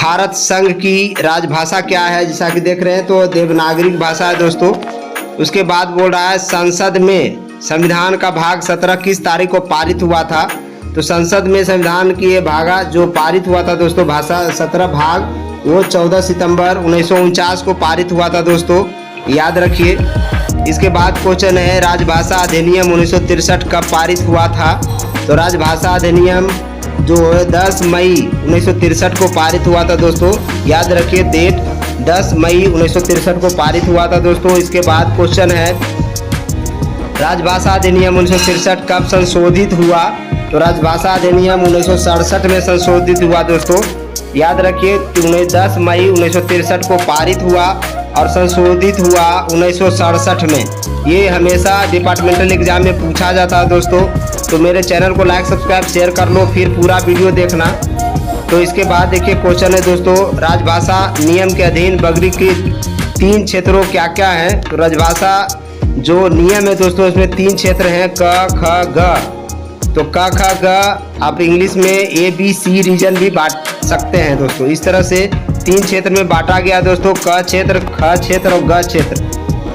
भारत संघ की राजभाषा क्या है, जैसा कि देख रहे हैं तो देवनागरी भाषा है दोस्तों। उसके बाद बोल रहा है संसद में संविधान का भाग 17 किस तारीख को पारित हुआ था। तो संसद में संविधान की ये भागा जो पारित हुआ था दोस्तों, भाषा 17 भाग, वो 14 सितंबर 1949 को पारित हुआ था दोस्तों, याद रखिए। इसके बाद क्वेश्चन है राजभाषा अधिनियम 1963 कब पारित हुआ था। तो राजभाषा अधिनियम जो है 10 मई 1963 को पारित हुआ था दोस्तों, याद रखिए डेट 10 मई 1963 को पारित हुआ था दोस्तों। इसके बाद क्वेश्चन है राजभाषा अधिनियम 1963 कब संशोधित हुआ। तो राजभाषा अधिनियम 1967 में संशोधित हुआ दोस्तों, याद रखिए 10 मई 1963 को पारित हुआ और संशोधित हुआ 1967 में। ये हमेशा डिपार्टमेंटल एग्जाम में पूछा जाता है दोस्तों। तो मेरे चैनल को लाइक सब्सक्राइब शेयर कर लो, फिर पूरा वीडियो देखना। तो इसके बाद देखिए क्वेश्चन है दोस्तों राजभाषा नियम के अधीन वर्गीकृत 3 क्षेत्रों क्या क्या हैं। तो राजभाषा जो नियम है दोस्तों इसमें 3 क्षेत्र हैं, क ख ग। तो क ख ग आप इंग्लिश में ABC रीजन भी बांट सकते हैं दोस्तों। इस तरह से 3 क्षेत्र में बांटा गया दोस्तों, क क्षेत्र, ख क्षेत्र और ग क्षेत्र।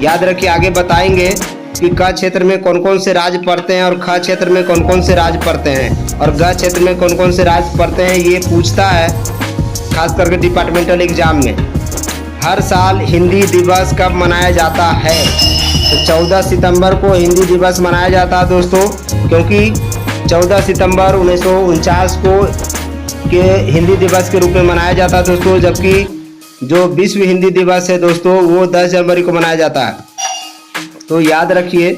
याद रखिए आगे बताएंगे कि क क्षेत्र में कौन कौन से राज्य पड़ते हैं और ख क्षेत्र में कौन कौन से राज्य पड़ते हैं और ग क्षेत्र में कौन कौन से राज्य पड़ते हैं, ये पूछता है खास करके डिपार्टमेंटल एग्जाम में। हर साल हिंदी दिवस कब मनाया जाता है। तो 14 सितंबर को हिंदी दिवस मनाया जाता है दोस्तों, क्योंकि 14 सितंबर 1949 को के हिंदी दिवस के रूप में मनाया जाता है दोस्तों, जबकि जो विश्व हिंदी दिवस है दोस्तों वो 10 जनवरी को मनाया जाता है, तो याद रखिए।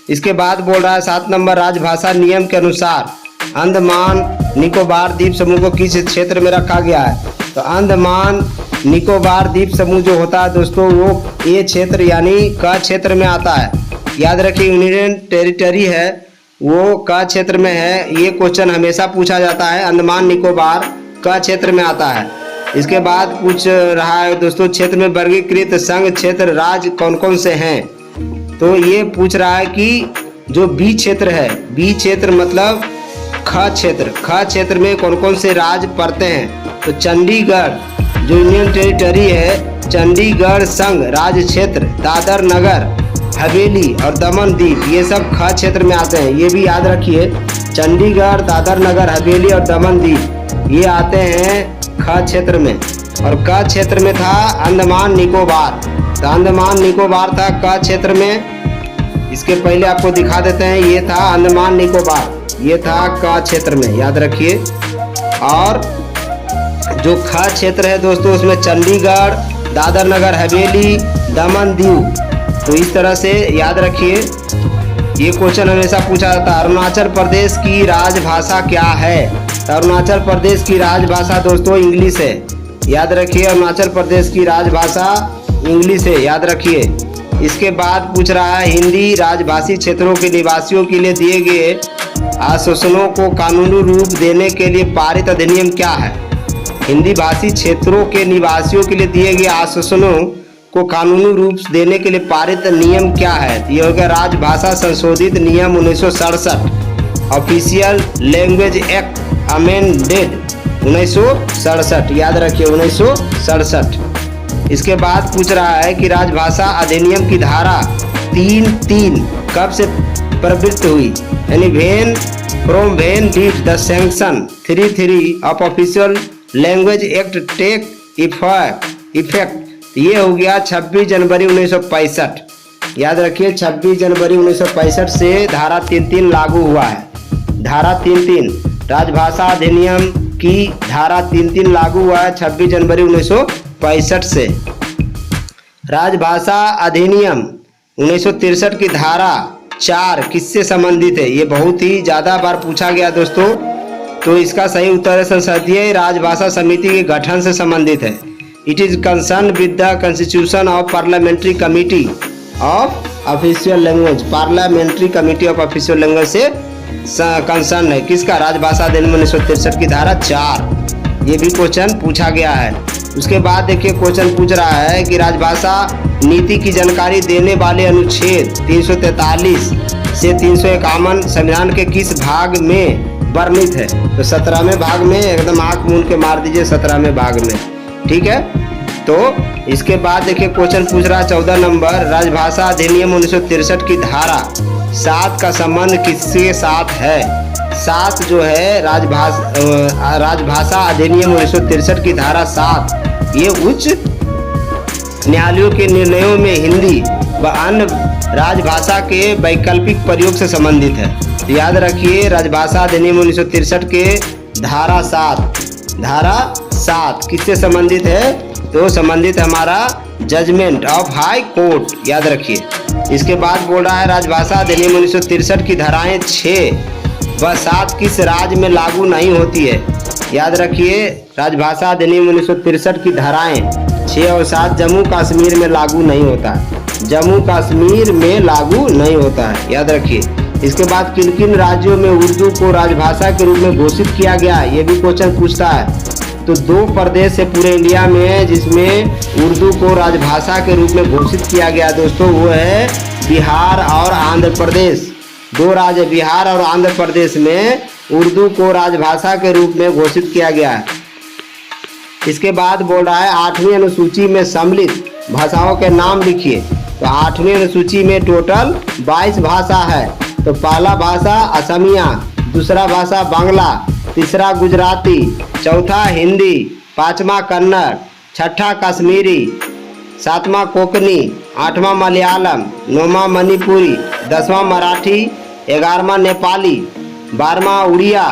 इसके बाद बोल रहा है 7 नंबर राजभाषा नियम के अनुसार अंडमान निकोबार द्वीप समूह को किस क्षेत्र में रखा गया है। तो अंडमान निकोबार द्वीप समूह जो होता है दोस्तों वो ए क्षेत्र यानी क क्षेत्र में आता है। याद रखिए यूनियन टेरिटरी है वो क क्षेत्र में है, ये क्वेश्चन हमेशा पूछा जाता है। अंडमान निकोबार क क्षेत्र में आता है। इसके बाद पूछ रहा है दोस्तों क्षेत्र में वर्गीकृत संघ क्षेत्र राज्य कौन कौन से हैं। तो ये पूछ रहा है कि जो बी क्षेत्र है, बी क्षेत्र मतलब ख क्षेत्र, ख क्षेत्र में कौन कौन से राज्य पड़ते हैं। तो चंडीगढ़ जो यूनियन टेरिटरी है, चंडीगढ़ संघ राज्य क्षेत्र, दादर नगर हवेली और दमन द्वीप ये सब ख क्षेत्र में आते हैं, ये भी याद रखिए। चंडीगढ़, दादर नगर हवेली और दमन द्वीप ये आते हैं ख क्षेत्र में। और क क्षेत्र में था अंडमान निकोबार, तो अंडमान निकोबार था क क्षेत्र में। इसके पहले आपको दिखा देते हैं, ये था अंडमान निकोबार, ये था क क्षेत्र में, याद रखिए। और जो ख क्षेत्र है दोस्तों उसमें चंडीगढ़, दादर नगर हवेली, दमन दीव, तो इस तरह से याद रखिए। ये क्वेश्चन हमेशा पूछा जाता है। अरुणाचल प्रदेश की राजभाषा क्या है। तो अरुणाचल प्रदेश की राजभाषा दोस्तों इंग्लिश है, याद रखिए। अरुणाचल प्रदेश की राजभाषा इंग्लिश है, याद रखिए। इसके बाद पूछ रहा है हिंदी राजभाषी क्षेत्रों के निवासियों के लिए दिए गए आश्वासनों को कानूनी रूप देने के लिए पारित अधिनियम क्या है। हिंदी भाषी क्षेत्रों के निवासियों के लिए दिए गए आश्वासनों को कानूनी रूप देने के लिए पारित नियम क्या है। ये हो गया राजभाषा संशोधित नियम 1967, ऑफिशियल लैंग्वेज एक्ट अमेंडेड 1967, याद रखिए 1967। इसके बाद पूछ रहा है कि राजभाषा अधिनियम की धारा 3(3) कब से प्रवृत्त हुई, यानी when did the section 33 of official language act take effect. ये हो गया 26 जनवरी 1965, याद रखिए 26 जनवरी 1965 से धारा 3(3) लागू हुआ है। धारा 3(3) राजभाषा अधिनियम की धारा 3(3) लागू हुआ है 26 जनवरी 1965 से। राजभाषा अधिनियम 1963 की धारा 4 किससे संबंधित है। ये बहुत ही ज़्यादा बार पूछा गया दोस्तों, तो इसका सही उत्तर है संसदीय राजभाषा समिति के गठन से संबंधित है। It is concern with the constitution of parliamentary committee of official language. Parliamentary committee of official language से कंसर्न है किसका, राजभाषा अधिनियम 1963 की धारा 4। ये भी क्वेश्चन पूछा गया है। उसके बाद देखिए क्वेश्चन पूछ रहा है कि राजभाषा नीति की जानकारी देने वाले अनुच्छेद 343 से 351 संविधान के किस भाग में वर्णित है। तो 17वें भाग में एकदम आंख मूंद के मार दीजिए 17वें भाग में, ठीक है। तो इसके बाद देखिए क्वेश्चन पूछ रहा 14 नंबर, राजभाषा अधिनियम 1963 की धारा 7 का संबंध किसके साथ है? 7 जो है राजभाषा अधिनियम 1963 की धारा 7 ये उच्च न्यायालयों के निर्णयों में हिंदी व अन्य राजभाषा के वैकल्पिक प्रयोग से संबंधित है। तो याद रखिए राजभाषा अधिनियम 1963 के धारा 7 किससे संबंधित है? तो संबंधित हमारा जजमेंट ऑफ हाई कोर्ट, याद रखिए। इसके बाद बोल रहा है राजभाषा अधिनियम 1963 की धाराएं 6 व 7 किस राज्य में लागू नहीं होती है? याद रखिए राजभाषा अधिनियम 1963 की धाराएं 6 और 7 जम्मू कश्मीर में लागू नहीं होता है, जम्मू कश्मीर में लागू नहीं होता है, याद रखिए। इसके बाद किन किन राज्यों में उर्दू को राजभाषा के रूप में घोषित किया गया, ये भी क्वेश्चन पूछता है। तो 2 प्रदेश है पूरे इंडिया में जिसमें उर्दू को राजभाषा के रूप में घोषित किया गया दोस्तों, वो है बिहार और आंध्र प्रदेश। 2 राज्य बिहार और आंध्र प्रदेश में उर्दू को राजभाषा के रूप में घोषित किया गया है। इसके बाद बोल रहा है 8वीं अनुसूची में सम्मिलित भाषाओं के नाम लिखिए। तो 8वीं अनुसूची में टोटल 22 भाषा है। तो पहला भाषा असमिया, दूसरा भाषा बांग्ला, तीसरा गुजराती, चौथा हिंदी, 5वां कन्नड़, 6ठा कश्मीरी, 7वां कोंकणी, 8वां मलयालम, 9वां मणिपुरी, 10वां मराठी, 11वां नेपाली, 12वां उड़िया,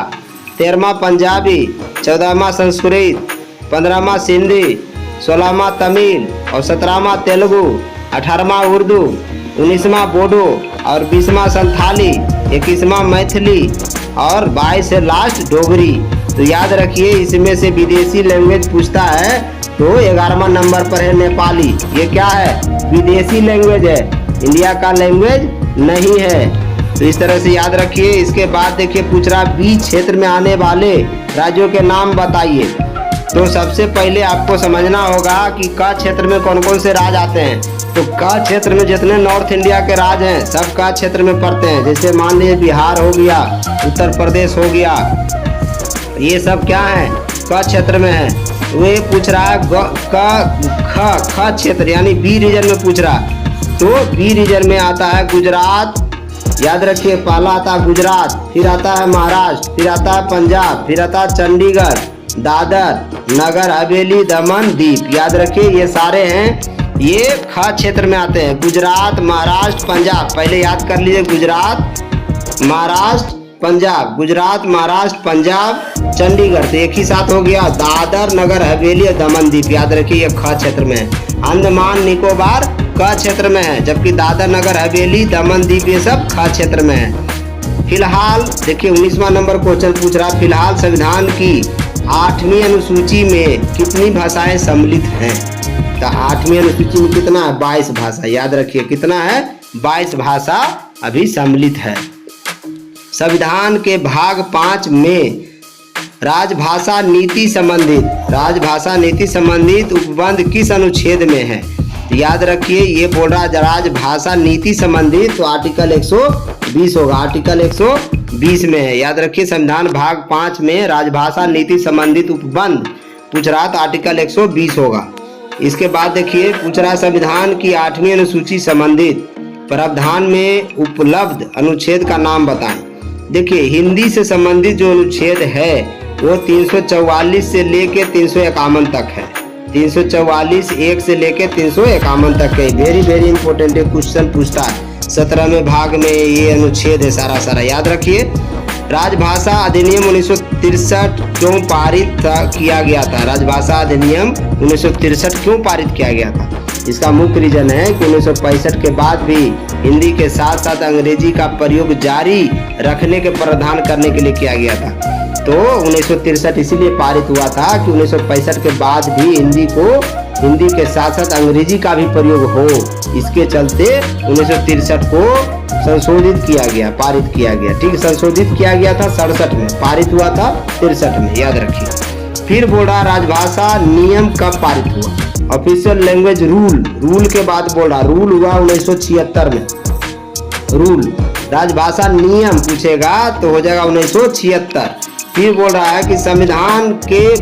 13वां पंजाबी, 14वां संस्कृत, 15वां सिंधी, 16वां तमिल और 17वां तेलुगु, 18वां उर्दू, 19वां बोडो और 20वां संथाली, 21वां मैथिली और 22 है लास्ट डोगरी। तो याद रखिए इसमें से विदेशी लैंग्वेज पूछता है तो 11वां नंबर पर है नेपाली। ये क्या है? विदेशी लैंग्वेज है, इंडिया का लैंग्वेज नहीं है। तो इस तरह से याद रखिए। इसके बाद देखिए पूछ रहा बी क्षेत्र में आने वाले राज्यों के नाम बताइए। तो सबसे पहले आपको समझना होगा कि क क्षेत्र में कौन कौन से राज्य आते हैं। तो क क्षेत्र में जितने नॉर्थ इंडिया के राज्य हैं सब क क्षेत्र में पड़ते हैं। जैसे मान लीजिए बिहार हो गया, उत्तर प्रदेश हो गया, ये सब क्या है? क क्षेत्र में है। वे पूछ रहा है ख क्षेत्र यानी बी रीजन में पूछ रहा। तो बी रीजन में आता है गुजरात, याद रखिए पहला आता है गुजरात, फिर आता है महाराष्ट्र, फिर आता है पंजाब, फिर आता है चंडीगढ़, दादर, नगर हवेली, दमन, दीप। याद रखिए ये सारे हैं, ये ख क्षेत्र में आते हैं। गुजरात, महाराष्ट्र, पंजाब। पहले याद कर लीजिए गुजरात, महाराष्ट्र, पंजाब, गुजरात, महाराष्ट्र, पंजाब, चंडीगढ़। तो एक ही साथ हो गया दादर, नगर हवेली और दमन, दीप। याद रखिए ये ख क्षेत्र में है। अंडमान निकोबार क क्षेत्र में है, जबकि दादर, नगर हवेली, दमन, दीप ये सब ख क्षेत्र में है। फिलहाल देखिए 19वां नंबर क्वेश्चन पूछ रहा, फिलहाल संविधान की 8वीं अनुसूची में कितनी भाषाएं सम्मिलित हैं? तो 8वीं अनुसूची में कितना है? 22 भाषा। याद रखिए कितना है? 22 भाषा अभी सम्मिलित है। संविधान के भाग 5 में राजभाषा नीति संबंधित उपबंध किस अनुच्छेद में है? तो याद रखिए ये बोल रहा है राजभाषा नीति संबंधित, तो आर्टिकल 120 होगा, आर्टिकल 120 में है। याद रखिए संविधान भाग 5 में राजभाषा नीति संबंधित उपबंध पूछ रहा तो आर्टिकल 120 होगा। इसके बाद देखिए पूछ रहा संविधान की 8वीं अनुसूची संबंधित प्रावधान में उपलब्ध अनुच्छेद का नाम बताएं। देखिए हिंदी से संबंधित जो अनुच्छेद है वो 344 से लेके 351 तक है। 344 1 से लेके 351 तक है। वेरी इंपॉर्टेंट क्वेश्चन पूछता है। 17वें भाग में ये अनुच्छेद है सारा याद रखिए। राजभाषा अधिनियम 1963 क्यों पारित किया गया था? राजभाषा अधिनियम 1963 क्यों पारित किया गया था? इसका मुख्य रीजन है कि 1965 के बाद भी हिंदी के साथ साथ अंग्रेजी का प्रयोग जारी रखने के प्रावधान करने के लिए किया गया था। तो 1963 इसीलिए पारित हुआ था कि 1965 के बाद भी हिंदी के साथ साथ अंग्रेजी का भी प्रयोग हो। इसके चलते 1963 को संशोधित किया गया, पारित किया गया। ठीक, संशोधित किया गया था 67 में, पारित हुआ था 63 में, याद रखिए। फिर बोल रहा राजभाषा नियम कब पारित हुआ? ऑफिशियल लैंग्वेज रूल के बाद बोल रहा रूल हुआ 1976 में। रूल राजभाषा नियम पूछेगा तो हो जाएगा 1976। फिर बोल रहा है कि संविधान के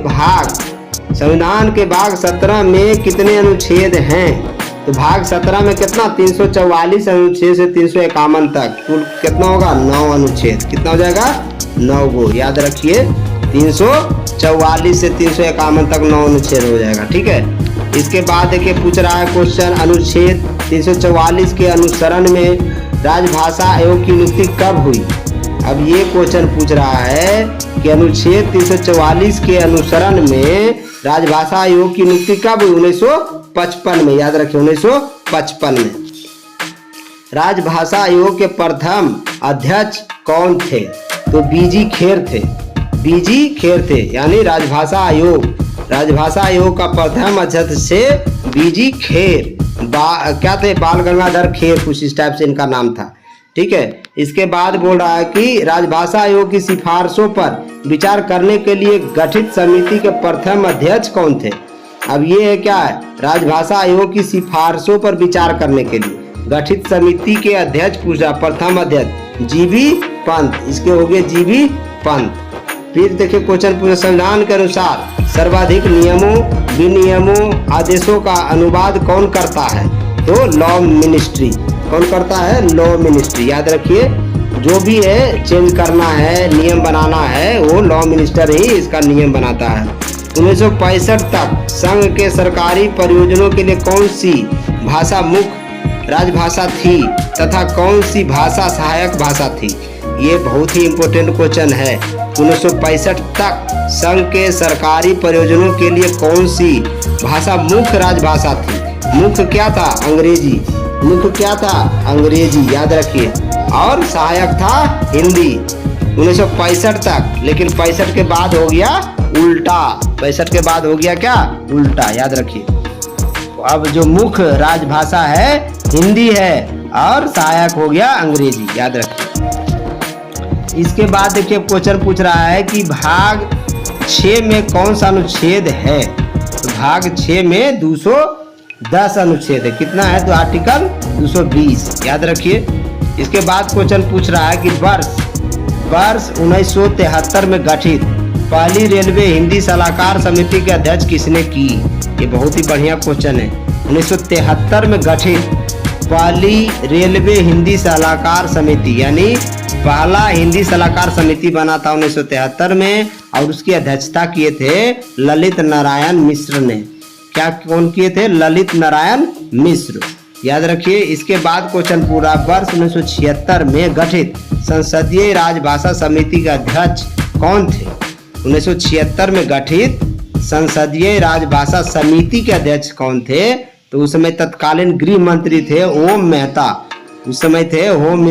भाग 17 में कितने अनुच्छेद हैं? तो भाग 17 में कितना 344 अनुच्छेद से 351 तक कुल कितना होगा 9 अनुच्छेद। कितना हो जाएगा 9 गो, याद रखिए 344 से 351 तक 9 अनुच्छेद हो जाएगा। ठीक है, इसके बाद देखिए पूछ रहा है क्वेश्चन, अनुच्छेद 344 के अनुसरण में राजभाषा आयोग की नियुक्ति कब हुई? अब ये क्वेश्चन पूछ रहा है कि अनुच्छेद 344 के अनुसरण में राजभाषा आयोग की नियुक्ति कब हुई? 1955 में, याद रखिए 1955 में। राजभाषा आयोग के प्रथम अध्यक्ष कौन थे? तो बीजी खेर थे, यानी राजभाषा आयोग का प्रथम अध्यक्ष से बीजी खेर क्या थे? बाल गंगाधर खेर, कुछ इस टाइप से इनका नाम था। ठीक है, इसके बाद बोल रहा है कि राजभाषा आयोग की सिफारिशों पर विचार करने के लिए गठित समिति के प्रथम अध्यक्ष कौन थे? अब ये है क्या है, राजभाषा आयोग की सिफारिशों पर विचार करने के लिए गठित समिति के अध्यक्ष पूछा, प्रथम अध्यक्ष जीबी पंत, इसके हो गए जीबी पंत। फिर देखिए क्वेश्चन पूछा, संविधान के अनुसार सर्वाधिक नियमों विनियमों आदेशों का अनुवाद कौन करता है? तो लॉ मिनिस्ट्री। कौन करता है? Law ministry. याद रखिए जो भी है चेंज करना है, नियम बनाना है, वो लॉ मिनिस्टर ही इसका नियम बनाता है। 1965 तक संघ के सरकारी परियोजनाओं के लिए कौन सी भाषा मुख्य राजभाषा थी तथा कौन सी भाषा सहायक भाषा थी? ये बहुत ही इम्पोर्टेंट क्वेश्चन है। 1965 तक संघ के सरकारी परियोजनाओं के लिए कौन सी भाषा मुख्य राजभाषा थी? मुख्य क्या था? अंग्रेजी। मुख्य क्या था? अंग्रेजी, याद रखिए। और सहायक था हिंदी 1965 तक। लेकिन 65 के बाद हो गया उल्टा। 65 के बाद हो गया क्या? उल्टा, याद रखिए। तो अब जो मुख्य राजभाषा है हिंदी है और सहायक हो गया अंग्रेजी, याद रखिए। इसके बाद देखिए क्वेश्चन पूछ रहा है कि भाग 6 में कौन सा अनुच्छेद है? तो भाग 6 में 210 अनुच्छेद है। कितना है? तो आर्टिकल 220, याद रखिए। इसके बाद क्वेश्चन पूछ रहा है कि वर्ष 1973 में गठित पहली रेलवे हिंदी सलाहकार समिति के अध्यक्ष किसने की? ये बहुत ही बढ़िया क्वेश्चन है। 1973 में गठित पहली रेलवे हिंदी सलाहकार समिति, यानी पहला हिंदी सलाहकार समिति बना था 1973 में, और उसकी अध्यक्षता किए थे ललित नारायण मिश्र ने। क्या कौन किए थे? ललित नारायण मिश्र, याद रखिए। इसके बाद क्वेश्चन पूरा, वर्ष 1976 में गठित संसदीय राजभाषा समिति के अध्यक्ष कौन थे? 1976 में गठित संसदीय राजभाषा समिति के अध्यक्ष कौन थे? तो उस समय तत्कालीन गृह मंत्री थे ओम मेहता। उस समय थे होम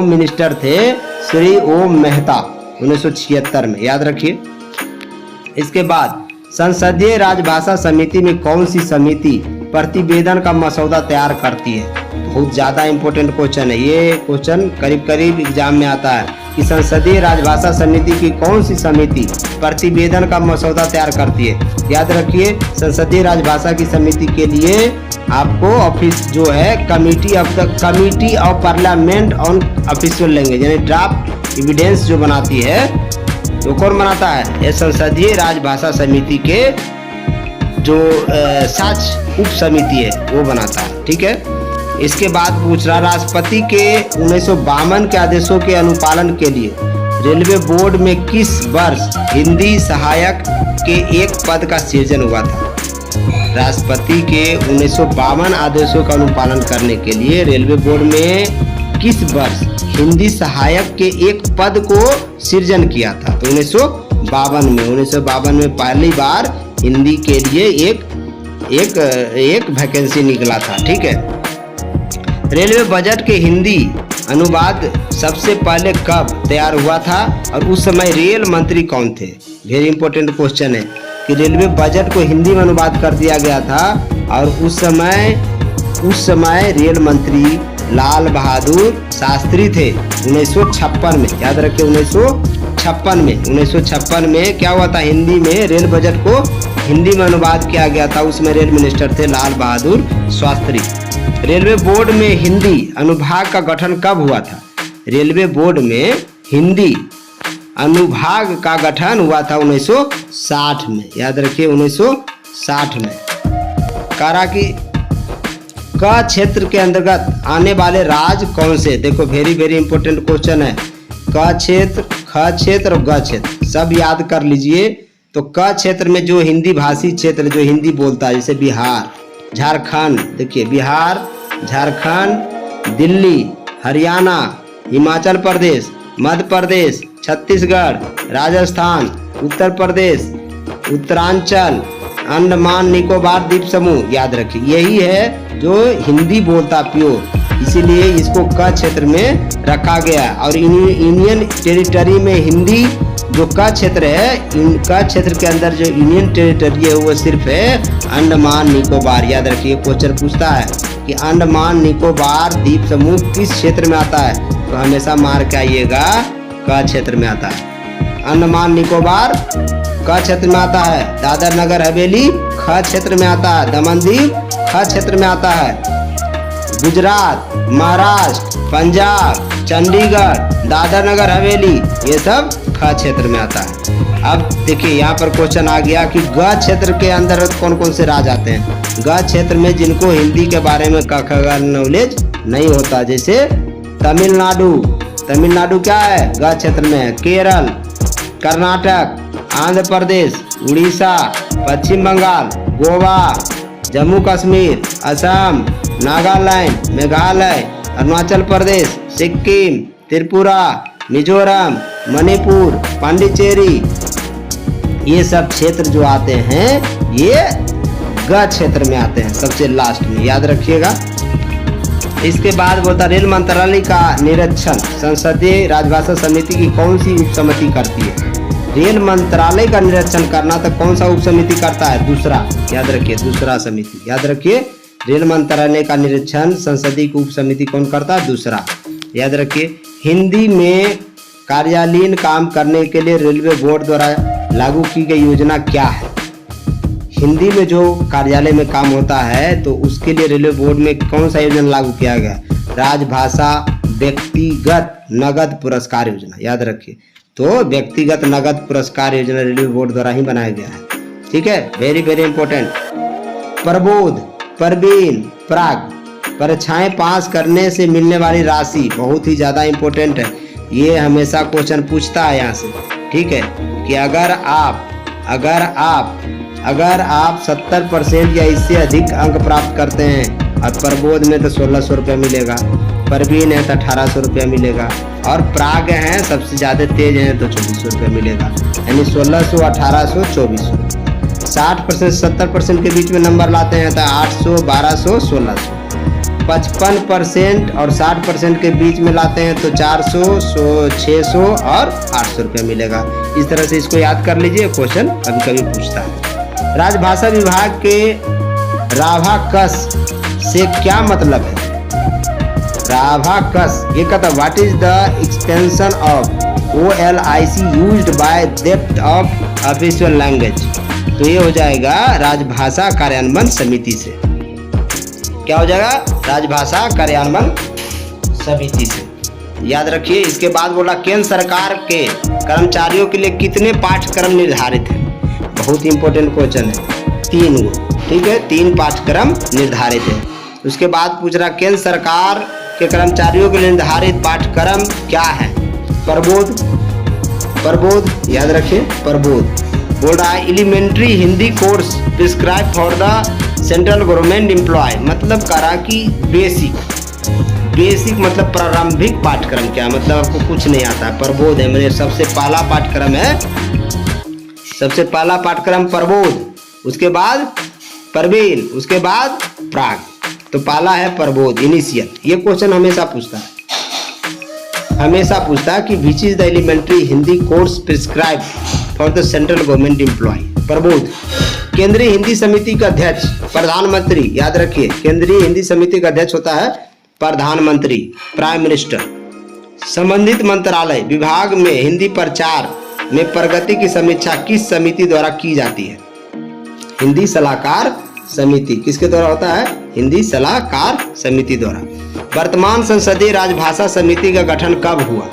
मिनिस्टर थे श्री ओम मेहता 1976 में, याद रखिए। इसके बाद संसदीय राजभाषा समिति में कौन सी समिति प्रतिवेदन का मसौदा तैयार करती है? बहुत ज्यादा इंपॉर्टेंट क्वेश्चन है ये। क्वेश्चन करीब करीब एग्जाम में आता है कि संसदीय राजभाषा समिति की कौन सी समिति प्रतिवेदन का मसौदा तैयार करती है? याद रखिए संसदीय राजभाषा की समिति के लिए आपको ऑफिस जो है committee of parliament on official language, यानी ड्राफ्ट एविडेंस जो बनाती है, तो कौन बनाता है? ये संसदीय राजभाषा समिति के जो साच उप समिति है वो बनाता है। ठीक है, इसके बाद पूछ रहा, राष्ट्रपति के 1952 के आदेशों के अनुपालन के लिए रेलवे बोर्ड में किस वर्ष हिंदी सहायक के एक पद का सृजन हुआ था? राष्ट्रपति के 1952 आदेशों का अनुपालन करने के लिए रेलवे बोर्ड में किस वर्ष हिंदी सहायक के एक पद को सृजन किया था? तो 1952 में पहली बार हिंदी के लिए एक वैकेंसी निकला था। ठीक है, रेलवे बजट के हिंदी अनुवाद सबसे पहले कब तैयार हुआ था और उस समय रेल मंत्री कौन थे? वेरी इंपॉर्टेंट क्वेश्चन है कि रेलवे बजट को हिंदी में अनुवाद कर दिया गया था और उस समय रेल मंत्री लाल बहादुर शास्त्री थे 1956 में। याद रखिए 1956 में क्या हुआ था? हिंदी में रेल बजट को हिंदी में अनुवाद किया गया था। उसमें रेल मिनिस्टर थे लाल बहादुर शास्त्री। रेलवे बोर्ड में हिंदी अनुभाग का गठन कब हुआ था? रेलवे बोर्ड में हिंदी अनुभाग का गठन हुआ था 1960 में। याद रखिए 1960 में। कहा कि क क्षेत्र के अंतर्गत आने वाले राज्य कौन से? देखो वेरी वेरी इंपॉर्टेंट क्वेश्चन है। क क्षेत्र, ख क्षेत्र और ग क्षेत्र सब याद कर लीजिए। तो क क्षेत्र में जो हिंदी भाषी क्षेत्र जो हिंदी बोलता है, जैसे बिहार, झारखंड, देखिए बिहार, झारखंड, दिल्ली, हरियाणा, हिमाचल प्रदेश, मध्य प्रदेश, छत्तीसगढ़, राजस्थान, उत्तर प्रदेश, उत्तरांचल, अंडमान निकोबार द्वीप समूह। याद रखिए यही है जो हिंदी बोलता प्योर, इसीलिए इसको क क्षेत्र में रखा गया। और यूनियन टेरिटरी में हिंदी जो क क्षेत्र है, इन क क्षेत्र के अंदर जो यूनियन टेरिटरी है वो सिर्फ है अंडमान निकोबार। याद रखिए क्वेश्चन पूछता है कि अंडमान निकोबार द्वीप समूह किस क्षेत्र में आता है, तो हमेशा मार के आइएगा क क्षेत्र में आता है। अंडमान निकोबार क क्षेत्र में आता है। दादर नगर हवेली ख क्षेत्र में आता है। दमन दीव ख क्षेत्र में आता है। गुजरात, महाराष्ट्र, पंजाब, चंडीगढ़, दादर नगर हवेली ये सब ख क्षेत्र में आता है। अब देखिए यहाँ पर क्वेश्चन आ गया कि ग क्षेत्र के अंदर कौन कौन से राज्य आते हैं। ग क्षेत्र में जिनको हिंदी के बारे में क ख ग नॉलेज नहीं होता, जैसे तमिलनाडु, तमिलनाडु क्या है ग क्षेत्र में है। केरल, कर्नाटक, आंध्र प्रदेश, उड़ीसा, पश्चिम बंगाल, गोवा, जम्मू कश्मीर, असम, नागालैंड, मेघालय, अरुणाचल प्रदेश, सिक्किम, त्रिपुरा, मिजोरम, मणिपुर, पांडिचेरी, ये सब क्षेत्र जो आते हैं ये ग क्षेत्र में आते हैं सबसे लास्ट में। याद रखिएगा। इसके बाद बोलता रेल मंत्रालय का निरीक्षण संसदीय राजभाषा समिति की कौन सी उप समिति करती है? रेल मंत्रालय का निरीक्षण करना तो कौन सा उप समिति करता है? दूसरा। याद रखिए दूसरा समिति। याद रखिए रेल मंत्रालय का निरीक्षण संसदीय उप समिति कौन करता है? दूसरा। याद रखिए हिंदी में कार्यालयीन काम करने के लिए रेलवे बोर्ड द्वारा लागू की गई योजना क्या है? हिंदी में जो कार्यालय में काम होता है तो उसके लिए रेलवे बोर्ड में कौन सा योजना लागू किया गया? राजभाषा व्यक्तिगत नगद पुरस्कार योजना। याद रखिए तो व्यक्तिगत नगद पुरस्कार योजना रेलवे बोर्ड द्वारा ही बनाया गया है। ठीक है, very very important. Prabodh, Praveen, Prag परीक्षाएं पास करने से मिलने वाली राशि बहुत ही ज्यादा इंपॉर्टेंट है। ये हमेशा क्वेश्चन पूछता है यहाँ से। ठीक है कि अगर आप 70% या इससे अधिक अंक प्राप्त करते हैं और प्रबोध में तो 1600 रुपया मिलेगा, प्रवीण है तो 1800 रुपया मिलेगा और प्राग है सबसे ज़्यादा तेज है तो 2400 रुपया मिलेगा। यानी 1600, 1800, 2400। 60% 70% के बीच में नंबर लाते हैं तो 800, 1200, 1600। 55% और 60% के बीच में लाते हैं तो 400, 600 और 800 रुपया मिलेगा। इस तरह से इसको याद कर लीजिए, क्वेश्चन कभी कभी पूछता है। राजभाषा विभाग के राभाकस से क्या मतलब है? राभाकस ये कहता है what is the extension of OLIC used by depth of official language. तो ये हो जाएगा राजभाषा कार्यान्वयन समिति से। क्या हो जाएगा? राजभाषा कार्यान्वयन समिति से। याद रखिए। इसके बाद बोला केंद्र सरकार के कर्मचारियों के लिए कितने पाठ्यक्रम निर्धारित हैं? बहुत इंपॉर्टेंट क्वेश्चन है। 3 गो। ठीक है, 3 पाठ्यक्रम निर्धारित है। उसके बाद पूछ रहा केंद्र सरकार के कर्मचारियों के लिए निर्धारित पाठ्यक्रम क्या है? प्रबोध याद रखिए प्रबोध। बोल रहा है elementary Hindi course prescribe for the central government employ. मतलब करा कि बेसिक मतलब प्रारंभिक पाठ्यक्रम। क्या मतलब आपको कुछ नहीं आता है? प्रबोध है मेरे सबसे पहला पाठ्यक्रम है, सबसे पहला पाठ्यक्रम प्रबोध, उसके बाद प्रवीण, उसके बाद प्राग। तो पहला है प्रबोध इनिशियल। ये क्वेश्चन हमेशा पूछता है कि which is the elementary Hindi course prescribe for the central government employ? Prabodh. केंद्रीय हिंदी समिति का अध्यक्ष प्रधानमंत्री। याद रखिए केंद्रीय हिंदी समिति का अध्यक्ष होता है प्रधानमंत्री, प्राइम मिनिस्टर। संबंधित मंत्रालय विभाग में हिंदी प्रचार में प्रगति की समीक्षा किस समिति द्वारा की जाती है? हिंदी सलाहकार समिति। किसके द्वारा होता है? हिंदी सलाहकार समिति द्वारा। वर्तमान संसदीय राजभाषा समिति का गठन कब हुआ?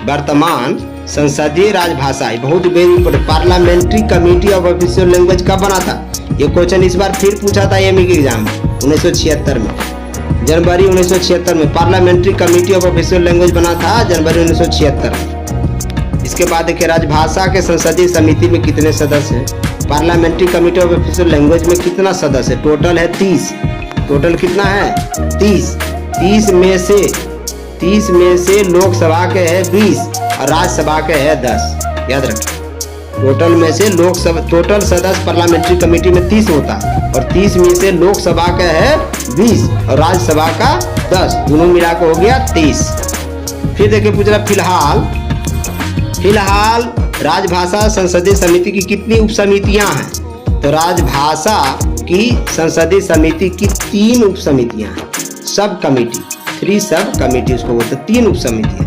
वर्तमान संसदीय राजभाषा, बहुत very important, parliamentary committee of official language कब बना था? ये क्वेश्चन इस बार फिर पूछा था एमई के एग्जाम में 1976 में, जनवरी 1976 में parliamentary committee of official language बना था, जनवरी 1976 में। इसके बाद देखिए राजभाषा के संसदीय समिति में कितने सदस्य हैं? Parliamentary committee of official language में कितना सदस्य है? टोटल है 30। टोटल कितना है? 30। 30 में से लोकसभा के है 20 और राज्यसभा के है 10। याद रखिए, टोटल में से लोकसभा, टोटल सदस्य पार्लियामेंट्री कमेटी में 30 होता है और 30 में से लोकसभा का है 20 और राज्यसभा का 10, दोनों मिला के हो गया 30। फिर देखिए पूछ रहा फिलहाल राजभाषा संसदीय समिति की कितनी उपसमितियां हैं? तो राजभाषा की संसदीय समिति की 3 उपसमितियां हैं। सब कमेटी, 3 सब कमेटी उसको बोलते हैं, 3 उपसमितियां।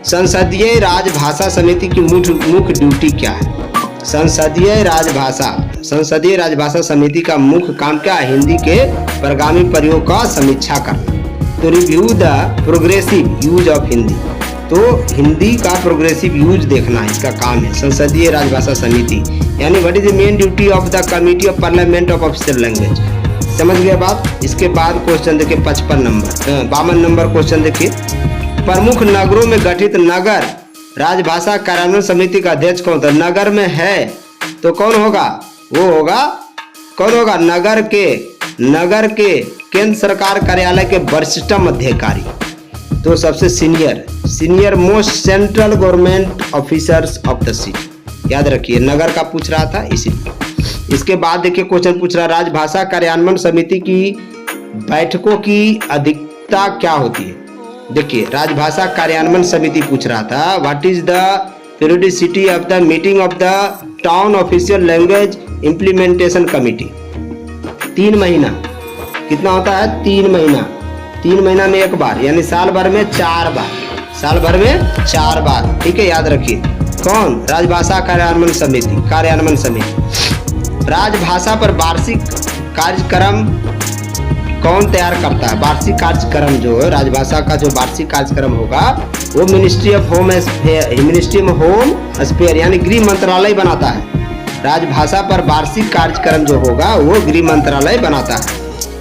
संसदीय राजभाषा समिति की मुख्य ड्यूटी क्या है? संसदीय राजभाषा समिति का मुख्य काम क्या है? हिंदी के परगामी प्रयोग का समीक्षा करना। तो review the progressive use of Hindi, तो हिंदी का प्रोग्रेसिव यूज देखना इसका काम है संसदीय राजभाषा समिति। यानी what is the main duty of the committee of parliament of official language. समझ गए बात? इसके बाद क्वेश्चन देखिए 52 नंबर क्वेश्चन देखिए, प्रमुख नगरों में गठित नगर राजभाषा कार्यान्वयन समिति का अध्यक्ष कौन था? नगर में है तो कौन होगा? वो होगा, कौन होगा? नगर के केंद्र सरकार कार्यालय के वरिष्ठतम अधिकारी, तो सबसे senior most central government officers of the city. याद रखिए, नगर का पूछ रहा था इसीलिए। इसके बाद देखिए क्वेश्चन पूछ रहा, राजभाषा कार्यान्वयन समिति की बैठकों की अधिकता क्या होती है? देखिए राजभाषा कार्यान्वयन समिति पूछ रहा था, what is the periodicity of the meeting of the town official language implementation committee? 3 महीना। कितना होता है? 3 महीना। 3 महीना में एक बार, यानी साल भर में 4 बार। साल भर में 4 बार, ठीक है, याद रखिए। कौन? राजभाषा कार्यान्वयन समिति। राजभाषा पर वार्षिक कार्यक्रम कौन तैयार करता है? वार्षिक कार्यक्रम जो है, राजभाषा का जो वार्षिक कार्यक्रम होगा वो मिनिस्ट्री ऑफ होम अफेयर यानी गृह मंत्रालय बनाता है। राजभाषा पर वार्षिक कार्यक्रम जो होगा वो गृह मंत्रालय बनाता है,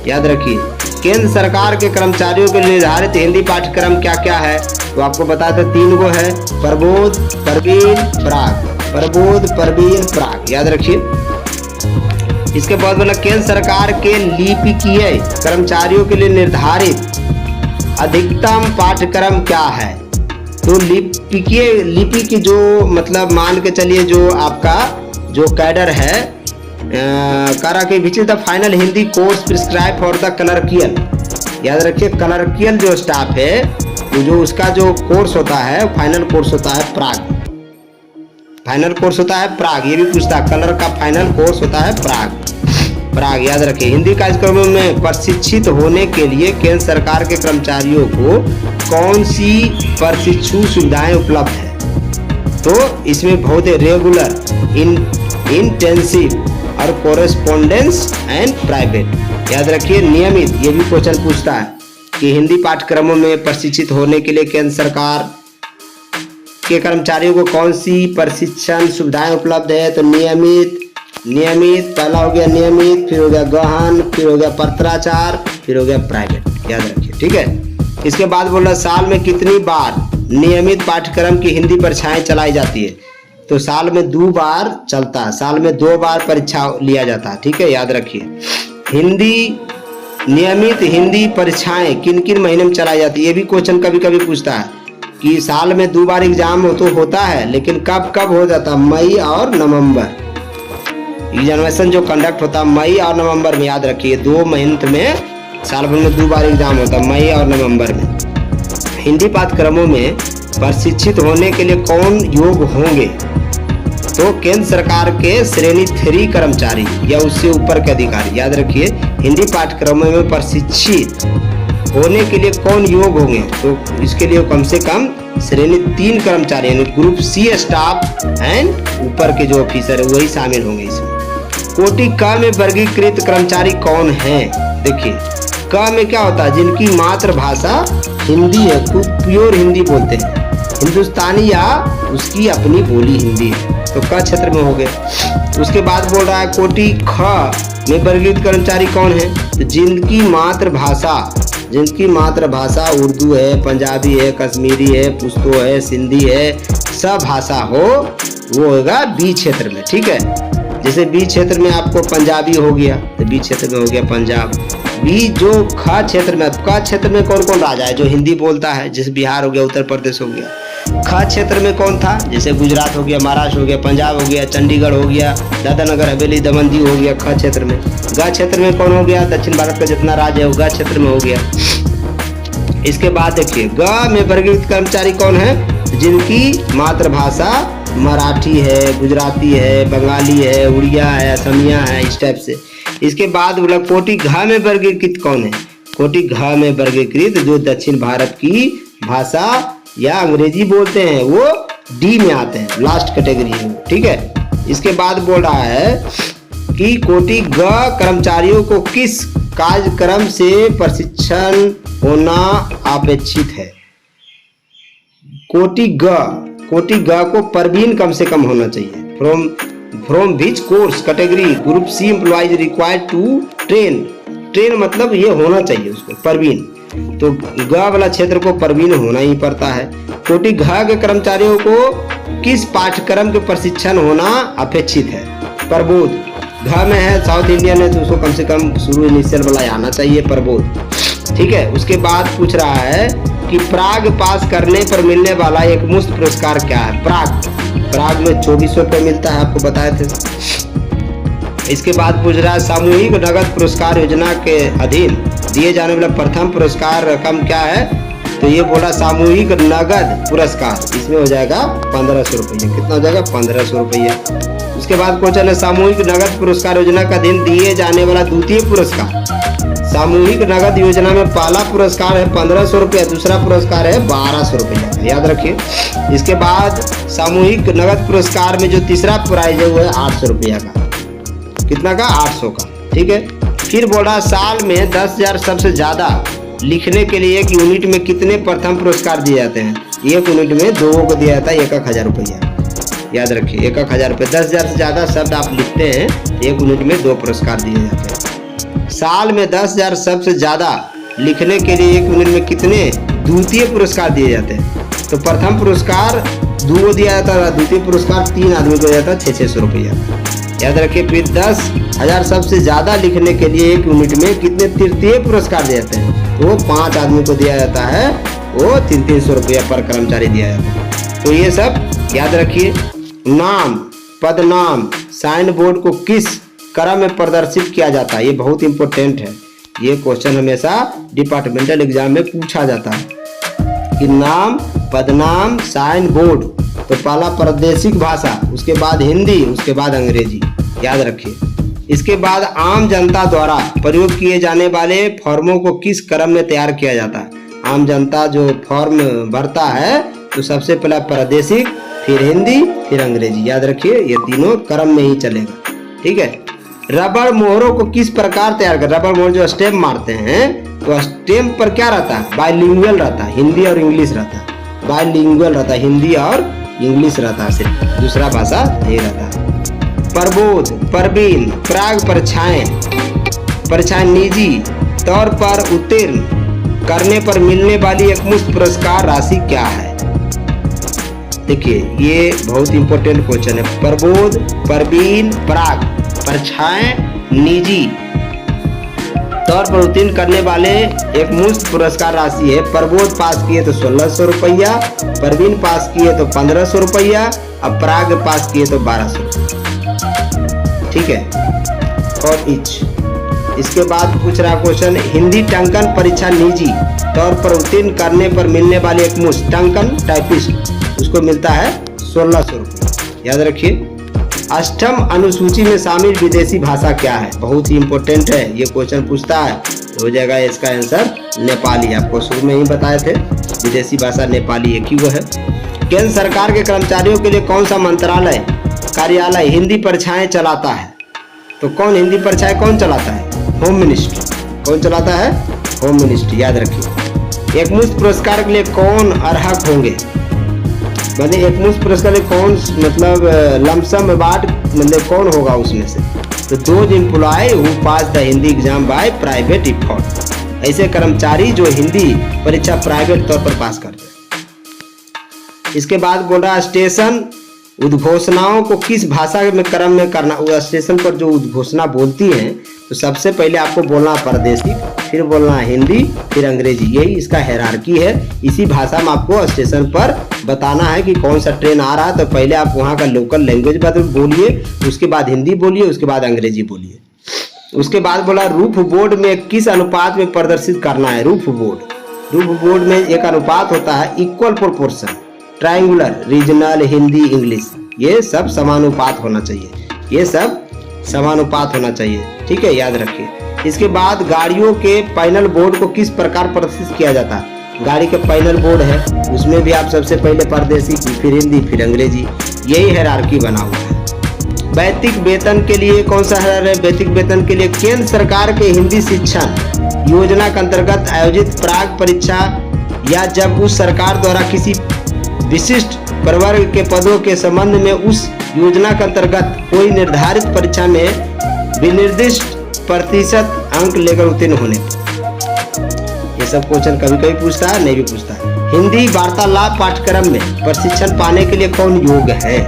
याद रखिए। केंद्र सरकार के कर्मचारियों के लिए निर्धारित हिंदी पाठ्यक्रम क्या क्या है? तो आपको बताते 3 गो है, प्रबोध, परवीन, प्राग, याद रखिए। इसके बाद बोला केंद्र सरकार के लिपिकीय कर्मचारियों के लिए निर्धारित अधिकतम पाठ्यक्रम क्या है? तो लिपि की जो मतलब मान के चलिए जो आपका जो कैडर है करा के विच is the final Hindi course prescribe for the clerical. याद रखिए क्लर्कियल जो स्टाफ है तो जो उसका जो कोर्स होता है फाइनल कोर्स होता है प्राग। ये भी पूछता है, कलर का फाइनल कोर्स होता है प्राग, याद रखिए। हिंदी कार्यक्रमों में प्रशिक्षित होने के लिए केंद्र सरकार के कर्मचारियों को कौन सी प्रशिक्षु सुविधाएं उपलब्ध है? तो इसमें बहुत रेगुलर, इंटेंसिव और कोरेस्पोंडेंस एंड प्राइवेट। याद रखिए नियमित, ये भी क्वेश्चन पूछता है कि हिंदी पाठ्यक्रमों में प्रशिक्षित होने के लिए केंद्र सरकार के कर्मचारियों को कौन सी प्रशिक्षण सुविधाएं उपलब्ध है? तो नियमित, पहला हो गया नियमित, फिर हो गया गहन, फिर हो गया पत्राचार, फिर हो गया प्राइवेट, याद रखिए, ठीक है। इसके बाद बोल रहा साल में कितनी बार नियमित पाठ्यक्रम की हिंदी परीक्षाएं चलाई जाती है? तो साल में 2 बार चलता है, साल में 2 बार परीक्षा लिया जाता है, ठीक है, याद रखिए। नियमित हिंदी परीक्षाएं किन किन महीने में चलाई जाती है? ये भी क्वेश्चन कभी कभी पूछता है कि साल में 2 बार एग्जाम हो तो होता है, लेकिन कब कब हो जाता है? मई और नवंबर। एग्जामिनेशन जो कंडक्ट होता है मई और नवंबर में, याद रखिए 2 महीने में साल भर में 2 बार एग्जाम होता है, मई और नवंबर में। हिंदी पाठ्यक्रमों में प्रशिक्षित होने के लिए कौन योग्य होंगे? तो केंद्र सरकार के श्रेणी 3 कर्मचारी या उससे ऊपर के अधिकारी, याद रखिए। हिंदी पाठ्यक्रमों में प्रशिक्षित होने के लिए कौन योग्य होंगे? तो इसके लिए कम से कम श्रेणी 3 कर्मचारी यानी ग्रुप सी स्टाफ एंड ऊपर के जो ऑफिसर है वही शामिल होंगे इसमें। कोटि क में वर्गीकृत कर्मचारी कौन हैं? देखिए क में क्या होता है, जिनकी मातृभाषा हिंदी है, खूब प्योर हिंदी बोलते हैं, हिंदुस्तानी या उसकी अपनी बोली हिंदी है, तो क क्षेत्र में हो गए। उसके बाद बोल रहा है कोटि ख में वर्गीकृत कर्मचारी कौन है, तो जिनकी मातृभाषा उर्दू है, पंजाबी है, कश्मीरी है, पुश्तो है, सिंधी है, सब भाषा हो, वो होगा बी क्षेत्र में। ठीक है, जैसे बी क्षेत्र में आपको पंजाबी हो गया तो बी क्षेत्र में हो गया पंजाब। बी जो ख क्षेत्र में, क क्षेत्र में कौन कौन राजा है जो हिंदी बोलता है, जैसे बिहार हो गया, उत्तर प्रदेश हो गया। ख क्षेत्र में कौन था, जैसे गुजरात हो गया, महाराष्ट्र हो गया, पंजाब हो गया, चंडीगढ़ हो गया, दादरा नगर हवेली, दमन दीव हो गया ख क्षेत्र में। ग क्षेत्र में कौन हो गया, दक्षिण भारत का जितना राज्य है वो ग क्षेत्र में हो गया। इसके बाद देखिए ग में वर्गीकृत कर्मचारी कौन है, जिनकी मातृभाषा मराठी है, गुजराती है, बंगाली है, उड़िया है, असमिया है, इस टाइप से। इसके बाद बोला कोटि घ में वर्गीकृत कौन है, कोटि घ में वर्गीकृत जो दक्षिण भारत की भाषा या अंग्रेजी बोलते हैं वो डी में आते हैं, लास्ट कैटेगरी है। ठीक है, इसके बाद बोल रहा है कि कोटि ग कर्मचारियों को किस कार्यक्रम से प्रशिक्षण होना अपेक्षित है। कोटि ग को प्रवीण कम से कम होना चाहिए। From which course category group C employees required to train मतलब ये होना चाहिए उसको प्रवीण, तो ग वाला क्षेत्र को प्रवीण होना ही पड़ता है। कोटि घ के कर्मचारियों को किस पाठ्यक्रम के प्रशिक्षण होना अपेक्षित है, प्रबोध। घ में है साउथ इंडियन है तो उसको कम से कम शुरू इनिशियल वाला आना चाहिए, प्रबोध। ठीक है, उसके बाद पूछ रहा है कि प्राग पास करने पर मिलने वाला एक मुफ्त पुरस्कार क्या है। प्राग में 2400 रुपये मिलता है, आपको बताए थे। इसके बाद पूछ रहा है सामूहिक नगद पुरस्कार योजना के अधीन दिए जाने वाला प्रथम पुरस्कार रकम क्या है, तो ये बोला सामूहिक नगद पुरस्कार, इसमें हो जाएगा 1500 रुपये। कितना हो जाएगा, 1500 रुपये। उसके बाद क्वेश्चन है सामूहिक नगद पुरस्कार योजना का अधीन दिए जाने वाला द्वितीय पुरस्कार। सामूहिक नगद योजना में पहला पुरस्कार है 1500 रुपया, दूसरा पुरस्कार है 1200 रुपया, याद रखिए। इसके बाद सामूहिक नगद पुरस्कार में जो तीसरा प्राइज है वो है 800 रुपया का। कितना का, 800 का। ठीक है, फिर बोला साल में 10,000 सबसे ज्यादा लिखने के लिए एक यूनिट में कितने प्रथम पुरस्कार दिए जाते हैं। एक यूनिट में 2 को दिया जाता है 1,000 रुपया, याद रखिए 1,000 रुपये। 10,000 से ज्यादा शब्द आप लिखते हैं एक यूनिट में 2 पुरस्कार दिए जाते हैं। साल में 10,000 सबसे ज्यादा लिखने के लिए एक यूनिट में कितने द्वितीय पुरस्कार दिए जाते हैं, तो प्रथम पुरस्कार 2 दिया जाता है, द्वितीय पुरस्कार 3 आदमी को दिया जाता है 600 रुपया, याद रखिए। फिर 10,000 सबसे ज्यादा लिखने के लिए एक यूनिट में कितने तृतीय पुरस्कार दिए जाते हैं, वो 5 आदमी को दिया जाता है, वो 300 रुपया पर कर्मचारी दिया जाता है। तो ये सब याद रखिए। नाम, पदनाम, साइन बोर्ड को किस क्रम में प्रदर्शित किया जाता है, ये बहुत इंपॉर्टेंट है। ये क्वेश्चन हमेशा डिपार्टमेंटल एग्जाम में पूछा जाता है कि नाम, पदनाम, साइन बोर्ड, तो पहला प्रादेशिक भाषा, उसके बाद हिंदी, उसके बाद अंग्रेजी, याद रखिए। इसके बाद आम जनता द्वारा प्रयोग किए जाने वाले फॉर्मों को किस क्रम में तैयार किया जाता है। आम जनता जो फॉर्म भरता है तो सबसे पहला प्रादेशिक, फिर हिंदी, फिर अंग्रेजी, याद रखिए ये तीनों क्रम में ही चलेगा। ठीक है, रबड़ मोहरों को किस प्रकार तैयार कर, रबड़ मोहर जो स्टेम्प मारते हैं तो स्टेम्प पर क्या रहता है, बाइलिंगुअल रहता है, हिंदी और इंग्लिश रहता है, बाइलिंगुअल रहता है, हिंदी और इंग्लिश रहता है, सिर्फ दूसरा भाषा नहीं रहता। प्रबोध, प्रवीण, प्राग परीक्षाएं निजी तौर पर उत्तीर्ण करने पर मिलने वाली एक मुफ्त पुरस्कार राशि क्या है। देखिए ये बहुत इंपॉर्टेंट क्वेश्चन है। प्रबोध, प्रवीण, प्राग परीक्षाएं निजी तौर पर उत्तीर्ण करने वाले एक मुफ्त पुरस्कार राशि है। प्रबोध पास किए तो 1600 रुपया, प्रवीण पास किए तो 1500 रुपया, और प्राग पास किए तो 1200 रुपया। ठीक है, और इसके बाद पूछ रहा क्वेश्चन हिंदी टंकन परीक्षा निजी तौर पर उत्तीर्ण करने पर मिलने वाली एक मुफ्त टंकन टाइपिस्ट, उसको मिलता है 1600 रुपया, याद रखिए। अष्टम अनुसूची में शामिल विदेशी भाषा क्या है, बहुत ही इंपॉर्टेंट है, ये क्वेश्चन पूछता है, हो जाएगा इसका आंसर नेपाली। आपको शुरू में ही बताए थे विदेशी भाषा नेपाली एक ही वो है। केंद्र सरकार के कर्मचारियों के लिए कौन सा मंत्रालय कार्यालय हिंदी परीक्षाएं चलाता है, तो कौन हिंदी परीक्षाएं कौन चलाता है, होम मिनिस्ट्री। कौन चलाता है, होम मिनिस्ट्री, याद रखिए। एकमुश्त पुरस्कार के लिए कौन अर्हक होंगे, मतलब एकमुश्त पुरस्कार के लिए कौन, मतलब लमसम अवार्ड मतलब कौन होगा उसमें से, तो those employ who pass the Hindi exam by private effort, ऐसे कर्मचारी जो हिंदी परीक्षा प्राइवेट तौर पर पास करते हैं। इसके बाद बोल रहा है स्टेशन उद्घोषणाओं को किस भाषा में क्रम में करना। वो स्टेशन पर जो उद्घोषणा बोलती हैं तो सबसे पहले आपको बोलना परदेशी, फिर बोलना हिंदी, फिर अंग्रेजी, यही इसका हायरार्की है। इसी भाषा में आपको स्टेशन पर बताना है कि कौन सा ट्रेन आ रहा है, तो पहले आप वहाँ का लोकल लैंग्वेज बोलिए, उसके बाद हिंदी बोलिए, उसके बाद अंग्रेजी बोलिए। उसके बाद बोला रूफ बोर्ड में किस अनुपात में प्रदर्शित करना है। रूफ बोर्ड में एक अनुपात होता है equal proportion, triangular, regional, Hindi, English, ये सब समानुपात होना चाहिए, ये सब समानुपात होना चाहिए, ठीक है, याद रखिए। इसके बाद गाड़ियों के पैनल बोर्ड को किस प्रकार प्रदर्शित किया जाता है। गाड़ी के पैनल बोर्ड है, उसमें भी आप सबसे पहले परदेशी, फिर हिंदी, फिर अंग्रेजी, यही हायरार्की बना हुआ है। वैदिक वेतन के लिए कौन सा है। वैदिक वेतन के लिए केंद्र सरकार के हिंदी शिक्षण योजना के अंतर्गत आयोजित प्राक परीक्षा या जब उस सरकार द्वारा किसी विशिष्ट प्रवर्ग के पदों के संबंध में उस योजना के अंतर्गत कोई निर्धारित परीक्षा में विनिर्दिष्ट प्रतिशत अंक लेकर उत्तीर्ण होने पर। ये सब क्वेश्चन कभी कभी पूछता है, नहीं भी पूछता है। हिंदी वार्तालाप पाठ्यक्रम में प्रशिक्षण पाने के लिए कौन योग्य है।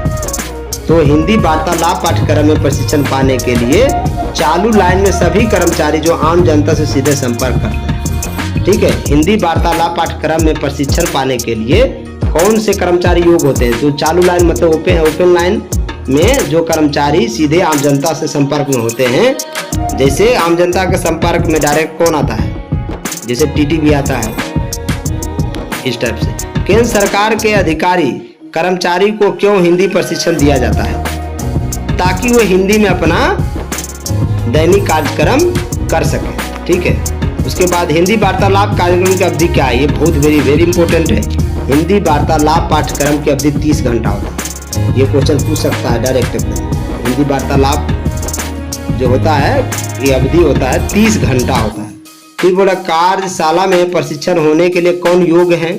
तो हिंदी वार्तालाप पाठ्यक्रम में प्रशिक्षण पाने के लिए चालू लाइन में सभी कर्मचारी जो आम जनता से सीधे संपर्क करते हैं, ठीक है। हिंदी वार्तालाप पाठ्यक्रम में प्रशिक्षण पाने के लिए कौन से कर्मचारी योग्य होते हैं। तो चालू लाइन मतलब ओपन लाइन में जो कर्मचारी सीधे आम जनता से संपर्क में होते हैं। जैसे आम जनता के संपर्क में डायरेक्ट कौन आता है, जैसे टीटी भी आता है, इस टाइप से। केंद्र सरकार के अधिकारी कर्मचारी को क्यों हिंदी प्रशिक्षण दिया जाता है, ताकि वो हिंदी में अपना दैनिक कार्यक्रम कर सके, ठीक है। उसके बाद हिंदी वार्तालाप कार्यक्रम की अवधि क्या है, ये बहुत वेरी इंपॉर्टेंट है। हिंदी वार्तालाप पाठ्यक्रम की अवधि 30 घंटा होता है। ये क्वेश्चन पूछ सकता है डायरेक्ट एकदम। हिंदी वार्तालाप जो होता है ये अवधि होता है 30 घंटा होता है। फिर बोला कार्यशाला में प्रशिक्षण होने के लिए कौन योग्य है।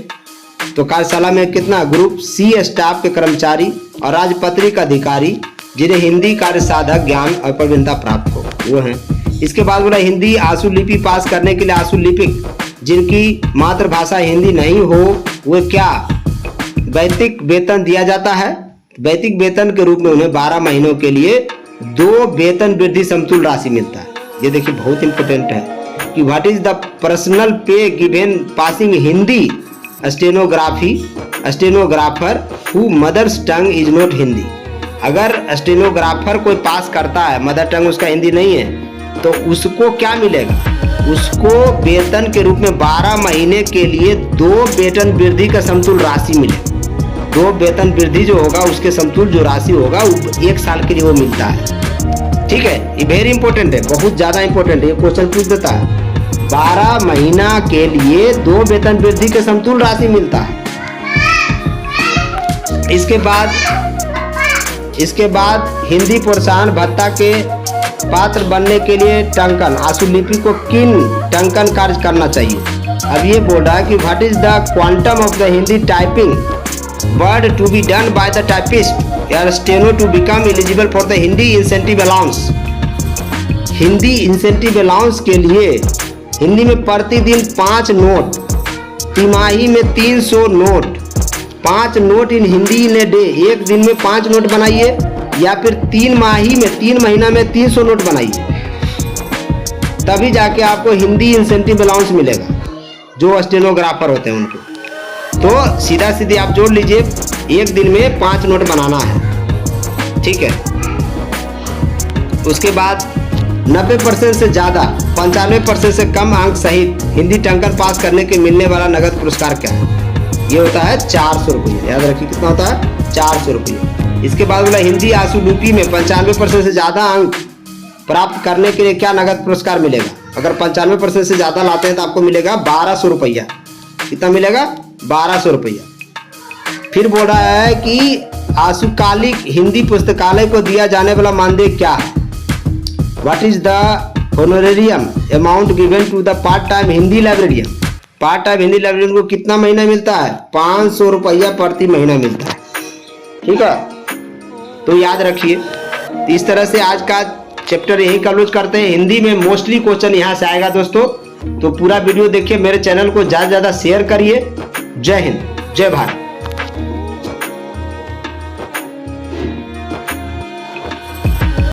तो कार्यशाला में कितना ग्रुप सी स्टाफ के कर्मचारी और राजपत्रित अधिकारी जिन्हें हिंदी कार्य साधक ज्ञान और प्रवीणता प्राप्त हो, वो हैं। इसके बाद बोला हिंदी आशु लिपि पास करने के लिए आशु लिपिक जिनकी मातृभाषा हिंदी नहीं हो वो क्या वैदिक वेतन दिया जाता है। वैदिक वेतन के रूप में उन्हें 12 महीनों के लिए 2 वेतन वृद्धि समतुल्य राशि मिलता है। ये देखिए बहुत इंपॉर्टेंट है कि what is the personal pay given passing Hindi stenographer who mother's tongue is not Hindi. अगर स्टेनोग्राफर कोई पास करता है, मदर टंग उसका हिंदी नहीं है, तो उसको क्या मिलेगा, उसको वेतन के रूप में 12 महीने के लिए 2 वेतन वृद्धि का समतुल्य राशि मिलेगा। 2 वेतन वृद्धि जो होगा उसके समतुल्य जो राशि होगा 1 साल के लिए वो मिलता है, ठीक है। ये वेरी इंपॉर्टेंट है, बहुत ज्यादा इंपॉर्टेंट है, ये क्वेश्चन पूछ देता है। 12 महीना के लिए 2 वेतन वृद्धि के समतुल्य राशि मिलता है। इसके बाद हिंदी प्रोत्साहन भत्ता के पात्र बनने के लिए टंकन आशुलिपि को किन टंकन कार्य करना चाहिए। अब ये बोल रहा है कि what is the quantum of the Hindi typing word to be done by the typist या steno to become eligible for the Hindi incentive allowance. Hindi incentive allowance के लिए हिंदी में प्रतिदिन 5 नोट, तिमाही में 300 note, 5 note in Hindi in a day, एक दिन में 5 नोट बनाइए, या फिर 3 महीना में 300 नोट बनाइए, तभी जाके आपको हिंदी इंसेंटिव अलाउंस मिलेगा जो स्टेनोग्राफर होते हैं उनको। तो सीधा सीधी आप जोड़ लीजिए, एक दिन में 5 नोट बनाना है, ठीक है। उसके बाद 90% से ज़्यादा 95% से कम अंक सहित हिंदी टंकन पास करने के मिलने वाला नगद पुरस्कार क्या है। ये होता है 400 रुपये, याद रखिए कितना होता है 400 रुपये। इसके बाद बोला हिंदी आशुलिपि में 95% से ज़्यादा अंक प्राप्त करने के लिए क्या नगद पुरस्कार मिलेगा। अगर 95% से ज़्यादा लाते हैं तो आपको मिलेगा 1200 रुपया। कितना मिलेगा 1200 रुपया। फिर बोल रहा है कि आशुकालिक हिंदी पुस्तकालय को दिया जाने वाला मानदेय क्या है। What is the honorarium amount given to the part time Hindi librarian. Part time Hindi librarian को कितना महीना मिलता है? 500 रुपया प्रति महीना मिलता है। ठीक है, तो याद रखिए। तो इस तरह से आज का चैप्टर यही क्लोज करते हैं। हिंदी में मोस्टली क्वेश्चन यहाँ से आएगा दोस्तों, तो पूरा वीडियो देखिए। मेरे चैनल को ज़्यादा से ज़्यादा शेयर करिए। जय हिंद, जय भारत।